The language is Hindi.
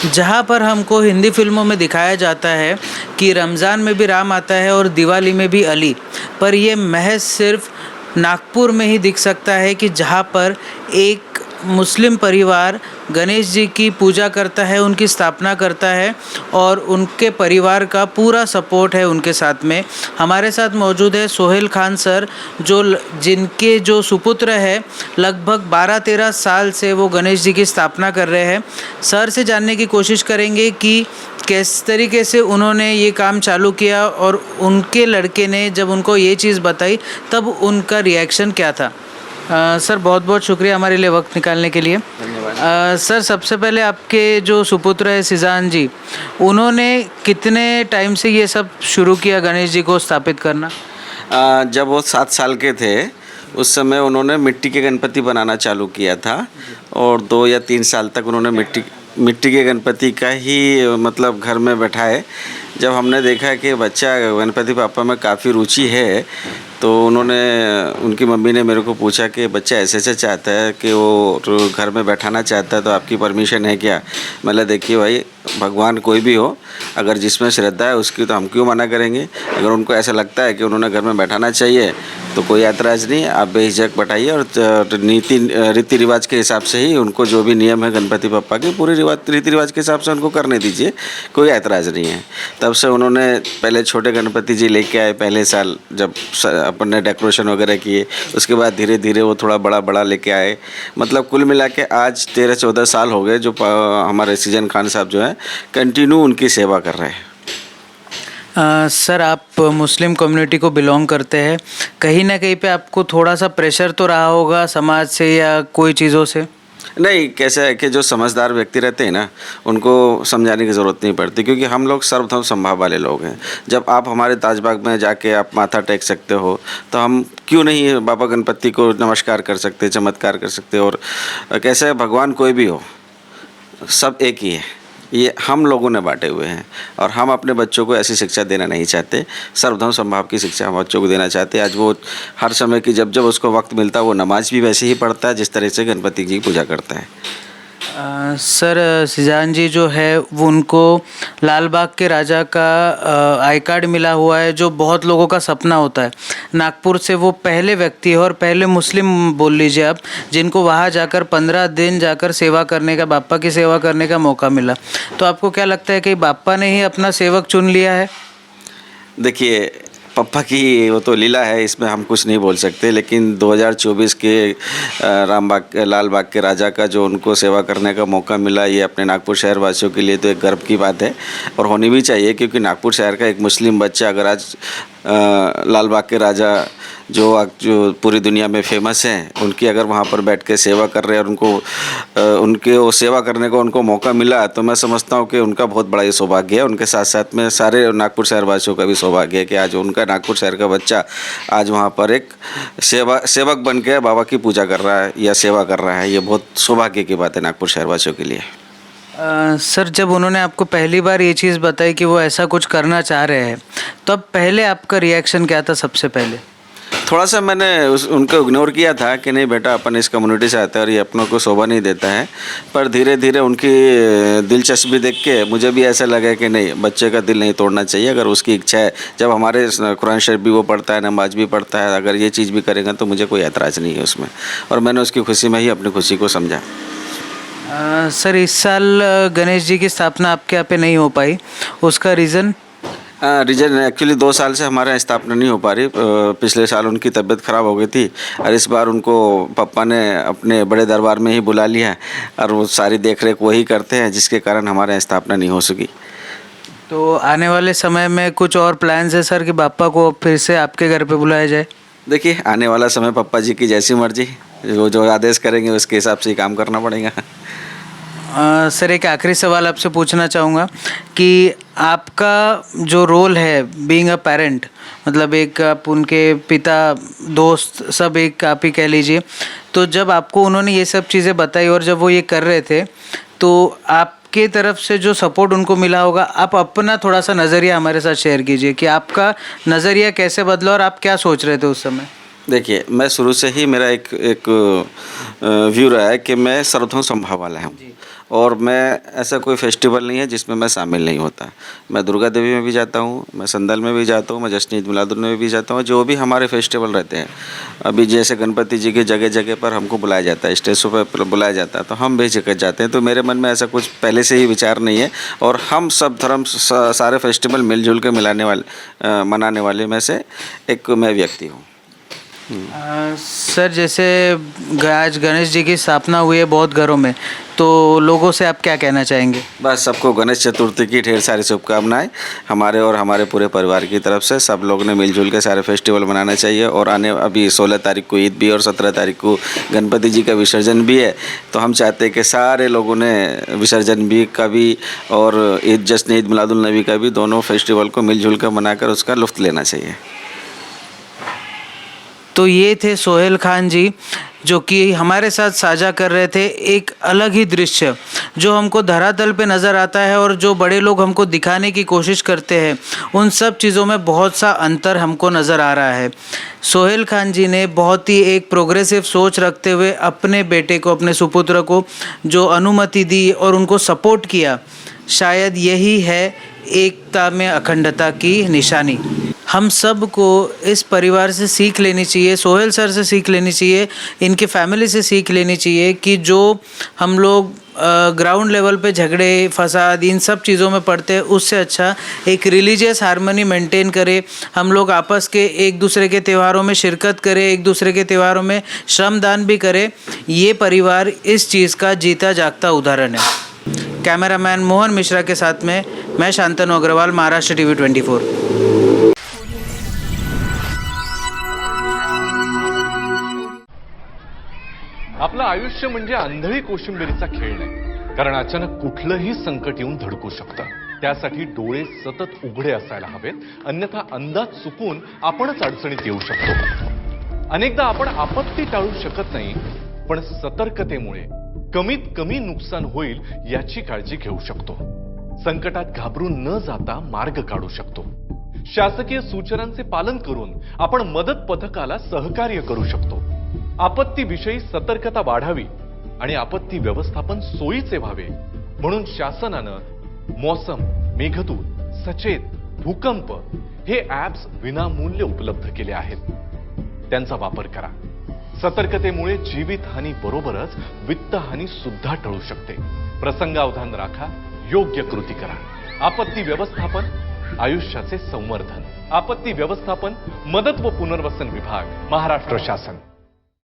जहाँ पर हमको हिंदी फिल्मों में दिखाया जाता है कि रमज़ान में भी राम आता है और दिवाली में भी अली, पर ये महज सिर्फ नागपुर में ही दिख सकता है कि जहाँ पर एक मुस्लिम परिवार गणेश जी की पूजा करता है, उनकी स्थापना करता है और उनके परिवार का पूरा सपोर्ट है उनके साथ में। हमारे साथ मौजूद है सोहेल खान सर, जिनके जो सुपुत्र है लगभग 12-13 साल से वो गणेश जी की स्थापना कर रहे हैं। सर से जानने की कोशिश करेंगे कि किस तरीके से उन्होंने ये काम चालू किया और उनके लड़के ने जब उनको ये चीज़ बताई तब उनका रिएक्शन क्या था। सर बहुत बहुत शुक्रिया हमारे लिए वक्त निकालने के लिए। धन्यवाद। सर सबसे पहले आपके जो सुपुत्र है सिजान जी, उन्होंने कितने टाइम से ये सब शुरू किया गणेश जी को स्थापित करना? जब वो 7 साल के थे उस समय उन्होंने मिट्टी के गणपति बनाना चालू किया था और 2 या 3 साल तक उन्होंने मिट्टी के गणपति का ही मतलब घर में बैठाए। जब हमने देखा कि बच्चा गणपति पापा में काफ़ी रुचि है तो उनकी मम्मी ने मेरे को पूछा कि बच्चा ऐसे चाहता है कि वो तो घर में बैठाना चाहता है, तो आपकी परमिशन है क्या? मतलब देखिए भाई, भगवान कोई भी हो, अगर जिसमें श्रद्धा है उसकी तो हम क्यों मना करेंगे। अगर उनको ऐसा लगता है कि उन्होंने घर में बैठाना चाहिए तो कोई ऐतराज़ नहीं, आप बेहिचक बैठाइए और रीति रिवाज के हिसाब से ही उनको जो भी नियम है गणपति पप्पा के पूरे रीति रिवाज के हिसाब से उनको करने दीजिए, कोई ऐतराज़ नहीं है। तब से उन्होंने पहले छोटे गणपति जी लेके आए पहले साल, जब अपन ने डेकोरेशन वगैरह किए, उसके बाद धीरे धीरे वो थोड़ा बड़ा लेके आए। मतलब कुल मिला के आज 13-14 साल हो गए जो हमारे सीजन खान साहब जो है कंटिन्यू उनकी सेवा कर रहे हैं। सर आप मुस्लिम कम्युनिटी को बिलोंग करते हैं, कहीं ना कहीं पे आपको थोड़ा सा प्रेशर तो रहा होगा समाज से या कोई चीज़ों से? नहीं, कैसा है कि जो समझदार व्यक्ति रहते हैं ना, उनको समझाने की ज़रूरत नहीं पड़ती, क्योंकि हम लोग सर्वधर्म समभाव वाले लोग हैं। जब आप हमारे ताजबाग में जाके आप माथा टेक सकते हो तो हम क्यों नहीं बाबा गणपति को नमस्कार कर सकते, चमत्कार कर सकते। और कैसा है, भगवान कोई भी हो, सब एक ही है, ये हम लोगों ने बांटे हुए हैं और हम अपने बच्चों को ऐसी शिक्षा देना नहीं चाहते। सर्वधर्म समभाव की शिक्षा हम बच्चों को देना चाहते हैं। आज वो हर समय की जब उसको वक्त मिलता है वो नमाज भी वैसे ही पढ़ता है जिस तरह से गणपति जी की पूजा करता है। सर सिजान जी जो है वो उनको लाल बाग के राजा का आई कार्ड मिला हुआ है, जो बहुत लोगों का सपना होता है। नागपुर से वो पहले व्यक्ति है और पहले मुस्लिम बोल लीजिए आप, जिनको वहाँ जाकर 15 दिन जाकर सेवा करने का, बाप्पा की सेवा करने का मौका मिला। तो आपको क्या लगता है कि बाप्पा ने ही अपना सेवक चुन लिया है? देखिए, पप्पा की वो तो लीला है, इसमें हम कुछ नहीं बोल सकते, लेकिन 2024 के लाल बाग के राजा का जो उनको सेवा करने का मौका मिला, ये अपने नागपुर शहर वासियों के लिए तो एक गर्व की बात है और होनी भी चाहिए। क्योंकि नागपुर शहर का एक मुस्लिम बच्चा अगर आज लाल बाग के राजा जो पूरी दुनिया में फेमस हैं, उनकी अगर वहाँ पर बैठ के सेवा कर रहे हैं और उनके वो सेवा करने को उनको मौका मिला, तो मैं समझता हूँ कि उनका बहुत बड़ा ये सौभाग्य है। उनके साथ साथ में सारे नागपुर शहर वासियों का भी सौभाग्य है कि आज उनका नागपुर शहर का बच्चा आज वहाँ पर एक सेवक बन के बाबा की पूजा कर रहा है या सेवा कर रहा है। ये बहुत सौभाग्य की बात है नागपुर शहर वासियों के लिए। सर जब उन्होंने आपको पहली बार ये चीज़ बताई कि वो ऐसा कुछ करना चाह रहे हैं, तो अब पहले आपका रिएक्शन क्या था? सबसे पहले थोड़ा सा मैंने उनको इग्नोर किया था कि नहीं बेटा, अपन इस कम्युनिटी से आते हैं और ये अपनों को शोभा नहीं देता है। पर धीरे धीरे उनकी दिलचस्पी देख के मुझे भी ऐसा लगा कि नहीं, बच्चे का दिल नहीं तोड़ना चाहिए। अगर उसकी इच्छा है, जब हमारे कुरान शरीफ भी वो पढ़ता है, नमाज भी पढ़ता है, अगर ये चीज़ भी करेगा तो मुझे कोई ऐतराज़ नहीं है उसमें। और मैंने उसकी खुशी में ही अपनी खुशी को समझा। सर इस साल गणेश जी की स्थापना आपके यहाँ पे नहीं हो पाई, उसका रीज़न? रीजन एक्चुअली 2 साल से हमारे यहाँ स्थापना नहीं हो पा रही। पिछले साल उनकी तबीयत ख़राब हो गई थी और इस बार उनको पापा ने अपने बड़े दरबार में ही बुला लिया और वो सारी देख रेख वही करते हैं, जिसके कारण हमारे यहाँ स्थापना नहीं हो सकी। तो आने वाले समय में कुछ और प्लान्स है सर कि बापा को फिर से आपके घर पे बुलाया जाए? देखिए, आने वाला समय पप्पा जी की जैसी मर्जी, जो आदेश करेंगे उसके हिसाब से ही काम करना पड़ेगा। सर एक आखिरी सवाल आपसे पूछना चाहूँगा कि आपका जो रोल है बीइंग अ पेरेंट, मतलब एक आप उनके पिता, दोस्त, सब एक आप ही कह लीजिए, तो जब आपको उन्होंने ये सब चीज़ें बताई और जब वो ये कर रहे थे, तो आपके तरफ से जो सपोर्ट उनको मिला होगा, आप अपना थोड़ा सा नज़रिया हमारे साथ शेयर कीजिए कि आपका नज़रिया कैसे बदला और आप क्या सोच रहे थे उस समय? देखिए, मैं शुरू से ही मेरा एक व्यू रहा है कि मैं सर्वधर्म समभाव वाला हूँ और मैं ऐसा कोई फेस्टिवल नहीं है जिसमें मैं शामिल नहीं होता। मैं दुर्गा देवी में भी जाता हूँ, मैं संदल में भी जाता हूँ, मैं जश्न ईद मिलादुन में भी जाता हूँ। जो भी हमारे फेस्टिवल रहते हैं, अभी जैसे गणपति जी के जगह जगह पर हमको बुलाया जाता है, स्टेजों पर बुलाया जाता है, तो हम बेझिझक जाते हैं। तो मेरे मन में ऐसा कुछ पहले से ही विचार नहीं है और हम सब धर्म सारे फेस्टिवल मिलजुल के मनाने वाले में से एक मैं व्यक्ति हूँ। सर, जैसे आज गणेश जी की स्थापना हुई है बहुत घरों में, तो लोगों से आप क्या कहना चाहेंगे? बस सबको गणेश चतुर्थी की ढेर सारी शुभकामनाएं हमारे और हमारे पूरे परिवार की तरफ से। सब लोग ने मिलजुल के सारे फेस्टिवल मनाना चाहिए और अभी 16 तारीख को ईद भी और 17 तारीख को गणपति जी का विसर्जन भी है। तो हम चाहते हैं कि सारे लोगों ने विसर्जन भी का भी और जश्न ईद मिलादुन नबी का भी, दोनों फेस्टिवल को मिलजुल कर मनाकर उसका लुत्फ़ लेना चाहिए। तो ये थे सोहेल खान जी, जो कि हमारे साथ साझा कर रहे थे एक अलग ही दृश्य जो हमको धरातल पे नज़र आता है और जो बड़े लोग हमको दिखाने की कोशिश करते हैं, उन सब चीज़ों में बहुत सा अंतर हमको नज़र आ रहा है। सोहेल खान जी ने बहुत ही एक प्रोग्रेसिव सोच रखते हुए अपने बेटे को, अपने सुपुत्र को जो अनुमति दी और उनको सपोर्ट किया, शायद यही है एकता में अखंडता की निशानी। हम सब को इस परिवार से सीख लेनी चाहिए, सोहेल सर से सीख लेनी चाहिए, इनके फैमिली से सीख लेनी चाहिए कि जो हम लोग ग्राउंड लेवल पे झगड़े फसाद इन सब चीज़ों में पड़ते हैं, उससे अच्छा एक रिलीजियस हार्मनी मेंटेन करें। हम लोग आपस के एक दूसरे के त्योहारों में शिरकत करें, एक दूसरे के त्योहारों में श्रमदान भी करें। ये परिवार इस चीज़ का जीता जागता उदाहरण है। कैमरामैन मोहन मिश्रा के साथ में मैं शांतनु अग्रवाल, महाराष्ट्र टीवी 24। आपलं आयुष्य म्हणजे आंधळी कोशिंबिरीचा खेळ नाही, कारण अचानक कुठलंही संकट येऊन धडकू शकतं। त्यासाठी डोळे सतत उघडे असायला हवेत, अन्यथा अंदाज चुकून आपणच अडचणीत येऊ शकतो। अनेकदा आपण आपत्ती टाळू शकत नाही, पण सतर्कतेमुळे कमीत कमी नुकसान होईल याची काळजी घेऊ शकतो। संकटात घाबरून न जाता मार्ग काढू शकतो। शासकीय सूचनांचे पालन करून आपण मदत पथकाला सहकार्य करू शकतो। आपत्तीविषयी सतर्कता वाढावी आणि आपत्ती व्यवस्थापन सोयीचे व्हावे म्हणून शासनानं मौसम, मेघदूत, सचेत, भूकंप हे ॲप्स विनामूल्य उपलब्ध केले आहेत। त्यांचा वापर करा। सतर्कतेमुळे जीवितहानी बरोबरच वित्तहानी सुद्धा टळू शकते। प्रसंगावधान राखा, योग्य कृती करा। आपत्ती व्यवस्थापन, आयुष्याचे संवर्धन। आपत्ती व्यवस्थापन, मदत व पुनर्वसन विभाग, महाराष्ट्र शासन।